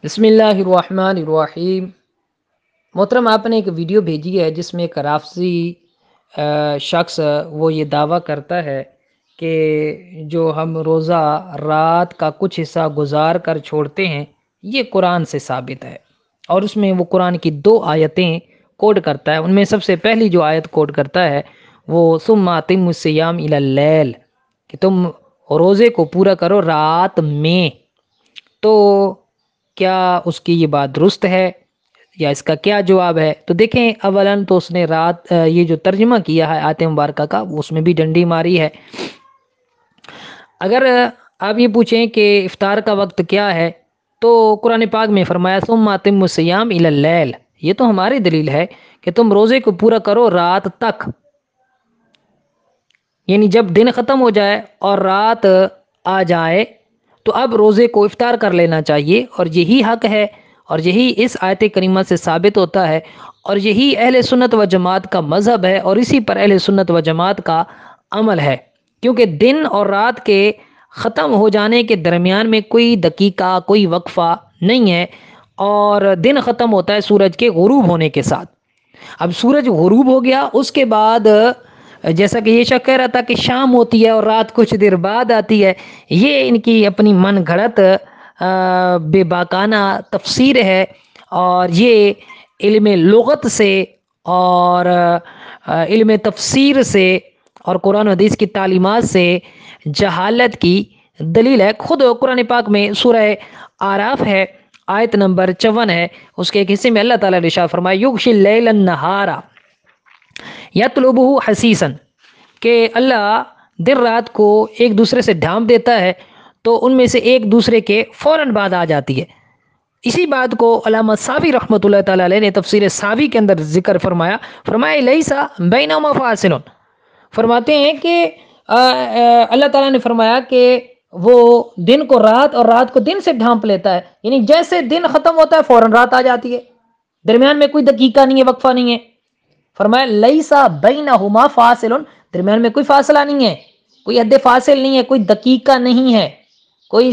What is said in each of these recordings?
بسم اللہ الرحمن الرحیم۔ محترم، آپ نے ایک ویڈیو بھیجی ہے جس میں ایک رافضی شخص وہ یہ دعویٰ کرتا ہے کہ جو ہم روزہ رات کا کچھ حصہ گزار کر چھوڑتے ہیں یہ قرآن سے ثابت ہے، اور اس میں وہ قرآن کی 2 آیتیں کوٹ کرتا ہے۔ ان میں سب سے پہلی جو آیت کوٹ کرتا ہے وہ ثم اتموا الصیام الی اللیل، کہ تم روزے کو پورا کرو رات میں۔ تو کیا اس کی یہ بات درست ہے یا اس کا کیا جواب ہے؟ تو دیکھیں، اولاً تو اس نے یہ جو ترجمہ کیا ہے آیت مبارکہ کا، اس میں بھی ڈنڈی ماری ہے۔ اگر آپ یہ پوچھیں کہ افطار کا وقت کیا ہے، تو قرآن پاک میں فرمایا ثم اتموا الصیام الی اللیل، یہ تو ہماری دلیل ہے کہ تم روزے کو پورا کرو رات تک، یعنی جب دن ختم ہو جائے اور رات آ جائے تو اب روزے کو افطار کر لینا چاہیے، اور یہی حق ہے، اور یہی اس آیت کریمہ سے ثابت ہوتا ہے، اور یہی اہل سنت و جماعت کا مذہب ہے، اور اسی پر اہل سنت و جماعت کا عمل ہے، کیونکہ دن اور رات کے ختم ہو جانے کے درمیان میں کوئی دقیقہ، کوئی وقفہ نہیں ہے، اور دن ختم ہوتا ہے سورج کے غروب ہونے کے ساتھ۔ اب سورج غروب ہو گیا، اس کے بعد جیسا کہ یہ شخص کہہ رہا تھا کہ شام ہوتی ہے اور رات کچھ دیر بعد آتی ہے، یہ ان کی اپنی من گھڑت بے باکانہ تفسیر ہے، اور یہ علم لغت سے اور علم تفسیر سے اور قرآن و حدیث کی تعلیمات سے جہالت کی دلیل ہے۔ خود قرآن پاک میں سورہ اعراف ہے، آیت نمبر 54 ہے، اس کے ایک حصے میں اللہ تعالیٰ نے ارشاد فرمایا یغشی اللیل النہار یطلبہ حثیثا، کہ اللہ دن رات کو ایک دوسرے سے ڈھانپ دیتا ہے تو ان میں سے ایک دوسرے کے فوراً بعد آ جاتی ہے۔ اسی بات کو علامہ ساوی رحمۃ اللہ تعالیٰ علیہ نے تفسیر ساوی کے اندر ذکر فرمایا لیسا بینہما فاصل، فرماتے ہیں کہ اللہ تعالیٰ نے فرمایا کہ وہ دن کو رات اور رات کو دن سے ڈھانپ لیتا ہے، یعنی جیسے دن ختم ہوتا ہے فوراً رات آ جاتی ہے، درمیان میں کوئی دقیقہ نہیں ہے، وقفہ نہیں ہے۔ فرمایا لیسا بینہما فاصل، درمیان میں کوئی فاصلہ نہیں ہے، کوئی حد فاصل نہیں ہے، کوئی دقیقہ نہیں ہے، کوئی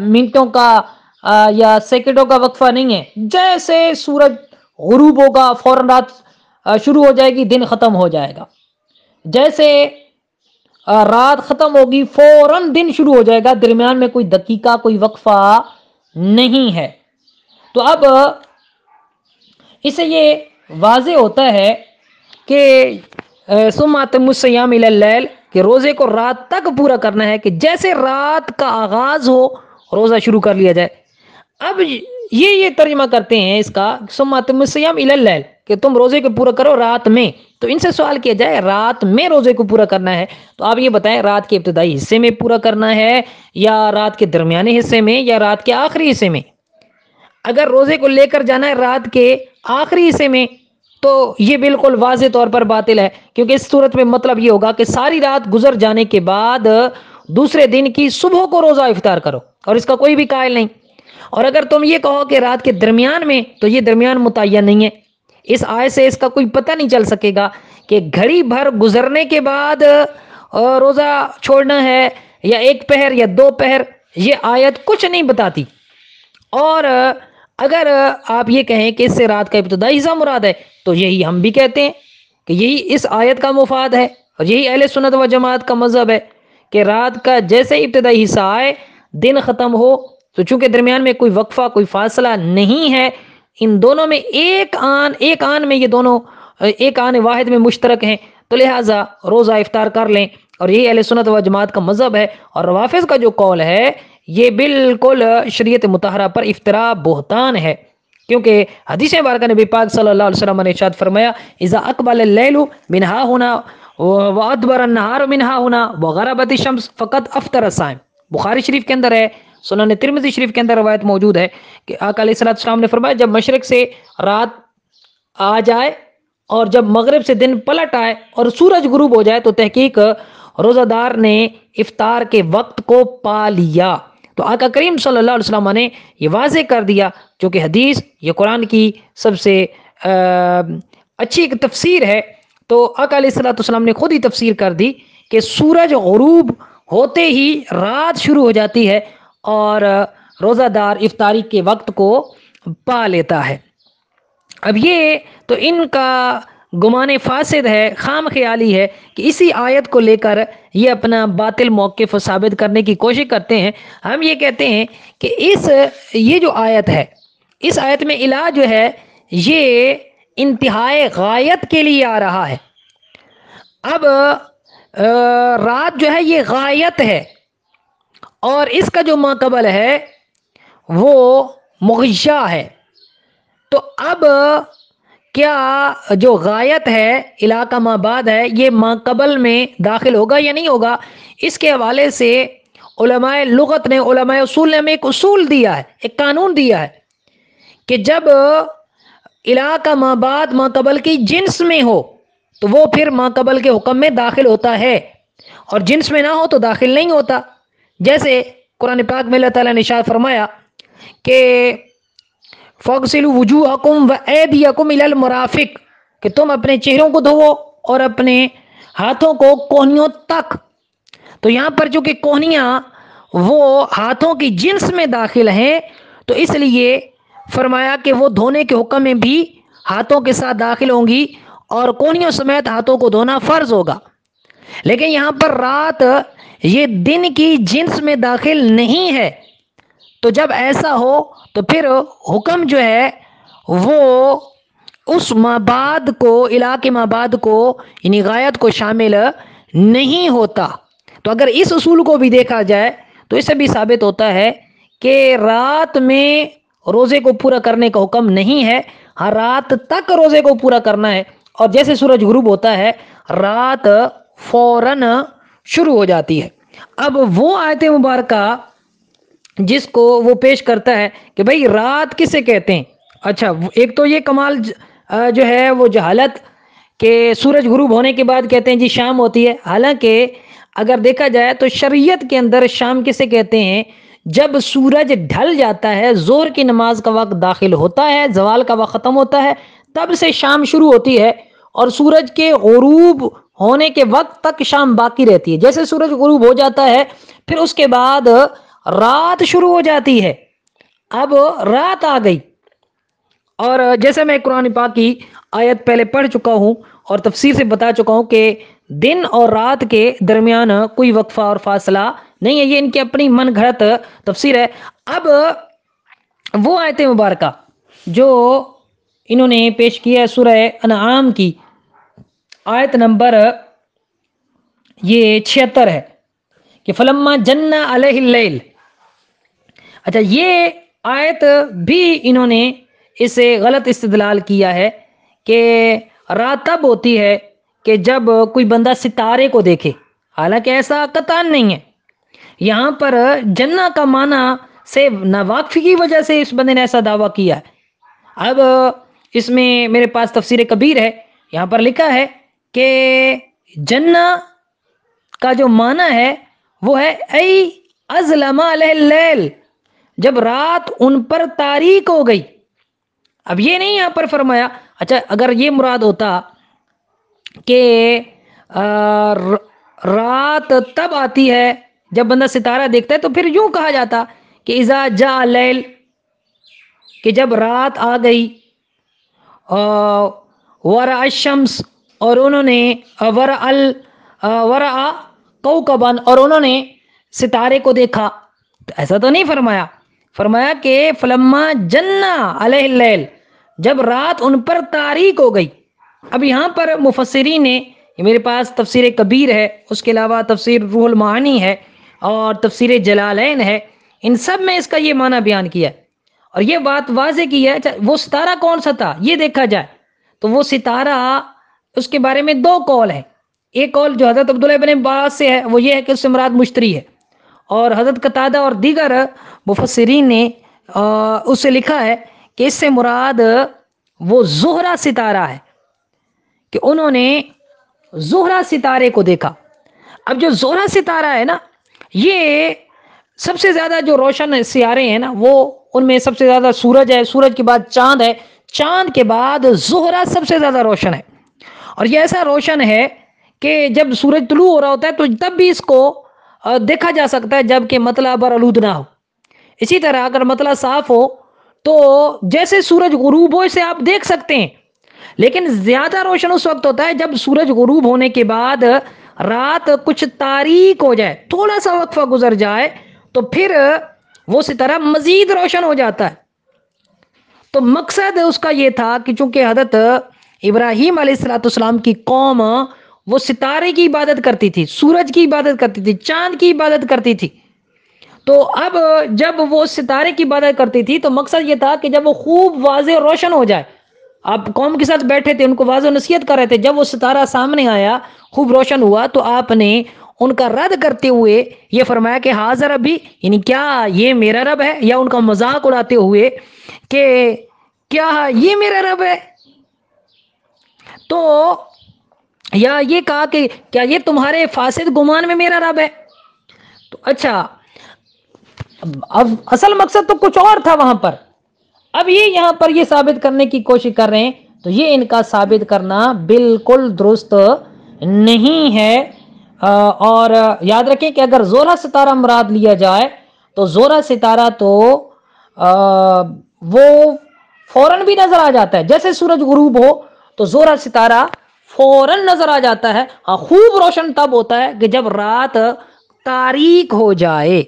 منٹوں کا یا سیکنڈوں کا وقفہ نہیں ہے۔ جیسے سورج غروب ہوگا فوراً رات شروع ہو جائے گی، دن ختم ہو جائے گا، جیسے رات ختم ہوگی فوراً دن شروع ہو جائے گا، درمیان میں کوئی دقیقہ، کوئی وقفہ نہیں ہے۔ تو اب اس سے یہ واضح ہوتا ہے کہ ثم اتموا الصیام الی اللیل، کہ روزے کو رات تک پورا کرنا ہے، کہ جیسے رات کا آغاز ہو روزہ شروع کر لیا جائے۔ اب یہ ترجمہ کرتے ہیں اس کا ثم اتموا الصیام الی اللیل، کہ تم روزے کو پورا کرو رات میں۔ تو ان سے سوال کیا جائے رات میں روزے کو پورا کرنا ہے تو آپ یہ بتائیں رات کے ابتدائی حصے میں پورا کرنا ہے یا رات کے درمیانے حصے میں یا رات کے آخری حصے میں؟ اگر روزے کو لے کر جانا ہے رات کے آخری حصے میں تو یہ بالکل واضح طور پر باطل ہے، کیونکہ اس صورت میں مطلب یہ ہوگا کہ ساری رات گزر جانے کے بعد دوسرے دن کی صبح کو روزہ افطار کرو، اور اس کا کوئی بھی قائل نہیں۔ اور اگر تم یہ کہو کہ رات کے درمیان میں، تو یہ درمیان متعین نہیں ہے، اس آیت سے اس کا کوئی پتہ نہیں چل سکے گا کہ گھڑی بھر گزرنے کے بعد روزہ چھوڑنا ہے یا ایک پہر یا 2 پہر، یہ آیت کچھ نہیں بتاتی۔ اور اگر آپ یہ کہیں کہ اس سے رات کا ابتدائی حصہ مراد ہے تو یہی ہم بھی کہتے ہیں کہ یہی اس آیت کا مفاد ہے، اور یہی اہل سنت و جماعت کا مذہب ہے کہ رات کا جیسے ابتدائی حصہ آئے دن ختم ہو، تو چونکہ درمیان میں کوئی وقفہ، کوئی فاصلہ نہیں ہے، ان دونوں میں ایک آن میں یہ دونوں ایک آن واحد میں مشترک ہیں، تو لہٰذا روزہ افطار کر لیں، اور یہی اہل سنت و جماعت کا مذہب ہے۔ اور روافض کا جو قول ہے یہ بالکل شریعت مطہرہ پر افتراء، بہتان ہے، کیونکہ حدیث مبارکہ نبی پاک صلی اللہ علیہ وسلم نے ارشاد فرمایا اذا اقبل اللیل من ها هنا وادبر النهار من ها هنا وغربت الشمس فقد افطر الصائم، بخاری شریف کے اندر ہے، سنن ترمذی شریف کے اندر روایت موجود ہے کہ آقا علیہ السلام نے فرمایا جب مشرق سے رات آ جائے اور جب مغرب سے دن پلٹ آئے اور سورج غروب ہو جائے تو تحقیق روزہ دار نے افطار کے وقت کو پا لیا۔ تو آقا کریم صلی اللہ علیہ وسلم نے یہ واضح کر دیا، چونکہ حدیث یہ قرآن کی سب سے اچھی ایک تفسیر ہے، تو آقا علیہ السلام نے خود ہی تفسیر کر دی کہ سورج غروب ہوتے ہی رات شروع ہو جاتی ہے، اور روزہ دار افطاری کے وقت کو پا لیتا ہے۔ اب یہ تو ان کا گمان فاسد ہے، خام خیالی ہے کہ اسی آیت کو لے کر یہ اپنا باطل موقف ثابت کرنے کی کوشش کرتے ہیں۔ ہم یہ کہتے ہیں کہ یہ جو آیت ہے، اس آیت میں الہ جو ہے یہ انتہائی غایت کے لیے آ رہا ہے۔ اب رات جو ہے یہ غایت ہے، اور اس کا جو ماقبل ہے وہ مغشا ہے۔ تو اب کیا جو غایت ہے، الہ کا ما بعد ہے، یہ ماقبل میں داخل ہوگا یا نہیں ہوگا؟ اس کے حوالے سے علماء لغت نے، علماء اصول نے ہمیں ایک اصول دیا ہے، ایک قانون دیا ہے کہ جب الہ کا ما بعد ماقبل کی جنس میں ہو تو وہ پھر ماقبل کے حکم میں داخل ہوتا ہے، اور جنس میں نہ ہو تو داخل نہیں ہوتا۔ جیسے قرآن پاک میں اللہ تعالیٰ نے ارشاد فرمایا کہ فَاغْسِلُوا وُجُوهَكُمْ وَأَيْدِيَكُمْ إِلَى الْمَرَافِقِ، کہ تم اپنے چہروں کو دھوؤ اور اپنے ہاتھوں کو کوہنیوں تک۔ تو یہاں پر جو کہ کوہنیاں وہ ہاتھوں کی جنس میں داخل ہیں، تو اس لیے فرمایا کہ وہ دھونے کے حکم میں بھی ہاتھوں کے ساتھ داخل ہوں گی، اور کوہنیوں سمیت ہاتھوں کو دھونا فرض ہوگا۔ لیکن یہاں پر رات یہ دن کی جنس میں داخل نہیں ہے، تو جب ایسا ہو تو پھر حکم جو ہے وہ اس مابعد کو، الہ کے مابعد کو، یعنی غایت کو شامل نہیں ہوتا۔ تو اگر اس اصول کو بھی دیکھا جائے تو اس سے بھی ثابت ہوتا ہے کہ رات میں روزے کو پورا کرنے کا حکم نہیں ہے، ہر رات تک روزے کو پورا کرنا ہے، اور جیسے سورج غروب ہوتا ہے رات فوراً شروع ہو جاتی ہے۔ اب وہ آیت مبارکہ جس کو وہ پیش کرتا ہے کہ بھئی رات کسے کہتے ہیں؟ اچھا، ایک تو یہ کمال جو ہے وہ جہالت کہ سورج غروب ہونے کے بعد کہتے ہیں جی شام ہوتی ہے، حالانکہ اگر دیکھا جائے تو شریعت کے اندر شام کسے کہتے ہیں؟ جب سورج ڈھل جاتا ہے، ظہر کی نماز کا وقت داخل ہوتا ہے، زوال کا وقت ختم ہوتا ہے، تب سے شام شروع ہوتی ہے، اور سورج کے غروب ہونے کے وقت تک شام باقی رہتی ہے۔ جیسے سورج غروب ہو جاتا ہے پھر اس کے بعد رات شروع ہو جاتی ہے، اب رات آ گئی۔ اور جیسے میں قرآن پاک کی آیت پہلے پڑھ چکا ہوں اور تفسیر سے بتا چکا ہوں کہ دن اور رات کے درمیان کوئی وقفہ اور فاصلہ نہیں ہے، یہ ان کی اپنی من گھڑت تفسیر ہے۔ اب وہ آیت مبارکہ جو انہوں نے پیش کیا ہے سورہ انعام کی آیت نمبر یہ 76 ہے کہ فلما جن علیہ اللیل۔ اچھا، یہ آیت بھی انہوں نے اسے غلط استدلال کیا ہے کہ رات تب ہوتی ہے کہ جب کوئی بندہ ستارے کو دیکھے، حالانکہ ایسا قطعاً نہیں ہے۔ یہاں پر جنہ کا معنی سے ناواقفی کی وجہ سے اس بندے نے ایسا دعویٰ کیا ہے۔ اب اس میں میرے پاس تفسیر کبیر ہے، یہاں پر لکھا ہے کہ جنہ کا جو معنی ہے وہ ہے ای اظلم علیہ اللیل، جب رات ان پر تاریک ہو گئی۔ اب یہ نہیں یہاں پر فرمایا، اچھا اگر یہ مراد ہوتا کہ رات تب آتی ہے جب بندہ ستارہ دیکھتا ہے تو پھر یوں کہا جاتا کہ اذا جاء اللیل، کہ جب رات آ گئی، ورأى الشمس، اور انہوں نے ورأى کوكبا، اور انہوں نے ستارے کو دیکھا۔ تو ایسا تو نہیں فرمایا، فرمایا کہ فلما جن علیہ اللیل، جب رات ان پر تاریک ہو گئی۔ اب یہاں پر مفسرین نے، میرے پاس تفسیر کبیر ہے، اس کے علاوہ تفسیر روح المعانی ہے اور تفسیر جلالین ہے، ان سب میں اس کا یہ معنی بیان کیا ہے اور یہ بات واضح کی ہے۔ وہ ستارہ کون سا تھا یہ دیکھا جائے تو وہ ستارہ، اس کے بارے میں دو قول ہیں۔ ایک قول جو حضرت عبداللہ بن عباس سے ہے وہ یہ ہے کہ اس سے مراد مشتری ہے، اور حضرت قتادہ اور دیگر مفسرین نے اس سے لکھا ہے کہ اس سے مراد وہ زہرہ ستارہ ہے، کہ انہوں نے زہرہ ستارے کو دیکھا۔ اب جو زہرہ ستارہ ہے نا، یہ سب سے زیادہ جو روشن سیارے ہیں نا، وہ ان میں سب سے زیادہ سورج ہے، سورج کے بعد چاند ہے، چاند کے بعد زہرہ سب سے زیادہ روشن ہے۔ اور یہ ایسا روشن ہے کہ جب سورج طلوع ہو رہا ہوتا ہے تو تب بھی اس کو دیکھا جا سکتا ہے جب کہ مطلع بر آلود نہ ہو۔ اسی طرح اگر مطلع صاف ہو تو جیسے سورج غروب ہو اسے آپ دیکھ سکتے ہیں، لیکن زیادہ روشن اس وقت ہوتا ہے جب سورج غروب ہونے کے بعد رات کچھ تاریک ہو جائے، تھوڑا سا وقفہ گزر جائے تو پھر وہ ستارہ مزید روشن ہو جاتا ہے۔ تو مقصد اس کا یہ تھا کہ چونکہ حضرت ابراہیم علیہ السلام کی قوم وہ ستارے کی عبادت کرتی تھی، سورج کی عبادت کرتی تھی، چاند کی عبادت کرتی تھی، تو اب جب وہ ستارے کی عبادت کرتی تھی تو مقصد یہ تھا کہ جب وہ خوب واضح روشن ہو جائے، آپ قوم کے ساتھ بیٹھے تھے، ان کو واضح نصیحت کر رہے تھے، جب وہ ستارہ سامنے آیا خوب روشن ہوا تو آپ نے ان کا رد کرتے ہوئے یہ فرمایا کہ حاضر ربی، یعنی کیا یہ میرا رب ہے، یا ان کا مذاق اڑاتے ہوئے کہ کیا یہ میرا رب ہے، تو یا یہ کہا کہ کیا یہ تمہارے فاسد گمان میں میرا رب ہے۔ تو اچھا، اب اصل مقصد تو کچھ اور تھا وہاں پر، اب یہ یہاں پر یہ ثابت کرنے کی کوشش کر رہے ہیں، تو یہ ان کا ثابت کرنا بالکل درست نہیں ہے۔ اور یاد رکھیں کہ اگر زورا ستارہ مراد لیا جائے تو زورا ستارہ تو وہ فوراً بھی نظر آ جاتا ہے، جیسے سورج غروب ہو تو زورا ستارہ فوراً نظر آ جاتا ہے، خوب روشن تب ہوتا ہے کہ جب رات تاریک ہو جائے۔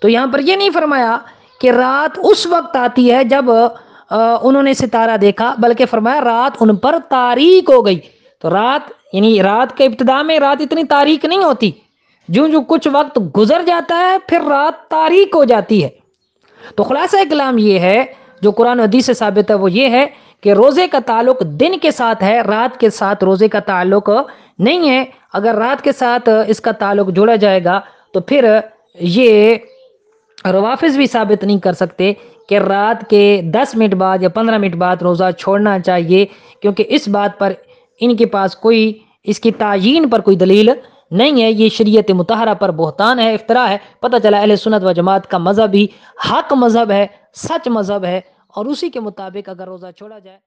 تو یہاں پر یہ نہیں فرمایا کہ رات اس وقت آتی ہے جب انہوں نے ستارہ دیکھا، بلکہ فرمایا رات ان پر تاریک ہو گئی۔ تو رات یعنی رات کے ابتدا میں رات اتنی تاریک نہیں ہوتی، جو کچھ وقت گزر جاتا ہے پھر رات تاریک ہو جاتی ہے۔ تو خلاصہ کلام یہ ہے جو قرآن و حدیث سے ثابت ہے، وہ یہ ہے کہ روزے کا تعلق دن کے ساتھ ہے، رات کے ساتھ روزے کا تعلق نہیں ہے۔ اگر رات کے ساتھ اس کا تعلق جوڑا جائے گا تو پھر یہ روافظ بھی ثابت نہیں کر سکتے کہ رات کے 10 منٹ بعد یا 15 منٹ بعد روزہ چھوڑنا چاہیے، کیونکہ اس بات پر ان کے پاس کوئی اس کی تعیین پر کوئی دلیل نہیں ہے۔ یہ شریعت مطہرہ پر بہتان ہے، افتراء ہے۔ پتہ چلا اہل سنت و جماعت کا مذہب ہی حق مذہب ہے، سچ مذہب ہے، اور اسی کے مطابق اگر روزہ چھوڑا جائے